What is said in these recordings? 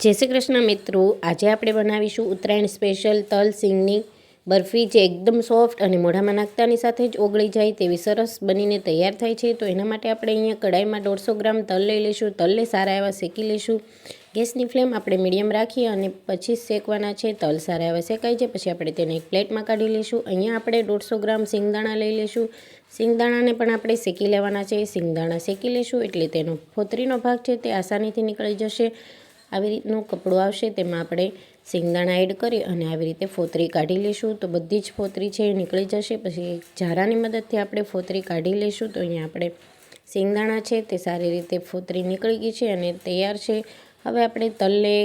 જય શ્રી કૃષ્ણ મિત્રો, આજે આપણે બનાવીશું ઉત્તરાયણ સ્પેશિયલ તલ સિંગની બરફી, જે એકદમ સોફ્ટ અને મોઢામાં નાખતાની સાથે જ ઓગળી જાય તેવી સરસ બનીને તૈયાર થાય છે। તો એના માટે આપણે અહીંયા કઢાઈમાં 150 ગ્રામ તલ લઈ લઈશું। તલને સારા એવા શેકી લઈશું। ગેસની ફ્લેમ આપણે મીડિયમ રાખી અને પછી શેકવાના છે। તલ સારા એવા શેકાઈ જાય પછી આપણે તેને એક પ્લેટમાં કાઢી લઈશું। અહીંયા આપણે 150 ગ્રામ સિંગદાણા લઈ લઈશું। સિંગદાણાને પણ આપણે શેકી લેવાના છે। સિંગદાણા શેકી લઈશું એટલે તેનો ફોતરીનો ભાગ છે તે આસાનીથી નીકળી જશે। આવી રીતનું કપડું આવશે, તેમાં આપણે સિંગદાણા એડ કરી અને આવી રીતે ફોતરી કાઢી લઈશું। તો બધી જ ફોતરી છે એ નીકળી જશે। પછી ઝારાની મદદથી આપણે ફોતરી કાઢી લઈશું। તો અહીંયા આપણે સિંગદાણા છે તે સારી રીતે ફોતરી નીકળી ગઈ છે અને તૈયાર છે। હવે આપણે તલને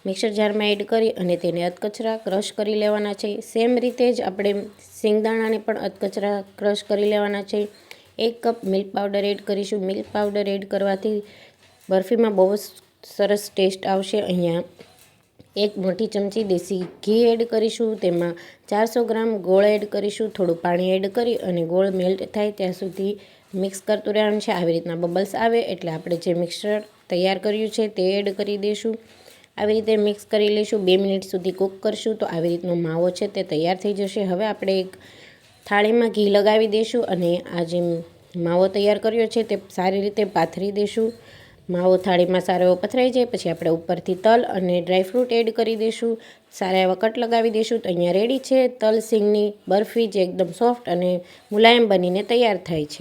મિક્સર જારમાં એડ કરી અને તેને અધકચરા ક્રશ કરી લેવાના છે। સેમ રીતે જ આપણે સિંગદાણાને પણ અધકચરા ક્રશ કરી લેવાના છે। 1 કપ મિલ્ક પાવડર એડ કરીશું। મિલ્ક પાવડર એડ કરવાથી બરફીમાં બહુ સરસ ટેસ્ટ આવશે। અહીંયા 1 મોટી ચમચી દેશી ઘી એડ કરીશું। તેમાં 400 ગ્રામ ગોળ એડ કરીશું। થોડું પાણી એડ કરી અને ગોળ મેલ્ટ થાય ત્યાં સુધી મિક્સ કરતું રહેવાનું છે। આવી રીતના બબલ્સ આવે એટલે આપણે જે મિક્સર તૈયાર કર્યું છે તે એડ કરી દઈશું। આવી રીતે મિક્સ કરી લઈશું। 2 મિનિટ સુધી કૂક કરશું તો આવી રીતનો માવો છે તે તૈયાર થઈ જશે। હવે આપણે એક થાળીમાં ઘી લગાવી દઈશું અને આ જે માવો તૈયાર કર્યો છે તે સારી રીતે પાથરી દઈશું। માવો થાળીમાં સારો એવો પથરાઈ જાય પછી આપણે ઉપરથી તલ અને ડ્રાયફ્રૂટ એડ કરી દઈશું। સારા એવા કટ લગાવી દઈશું। તો અહીંયા રેડી છે તલ સિંગની બરફી, જે એકદમ સોફ્ટ અને મુલાયમ બનીને તૈયાર થાય છે।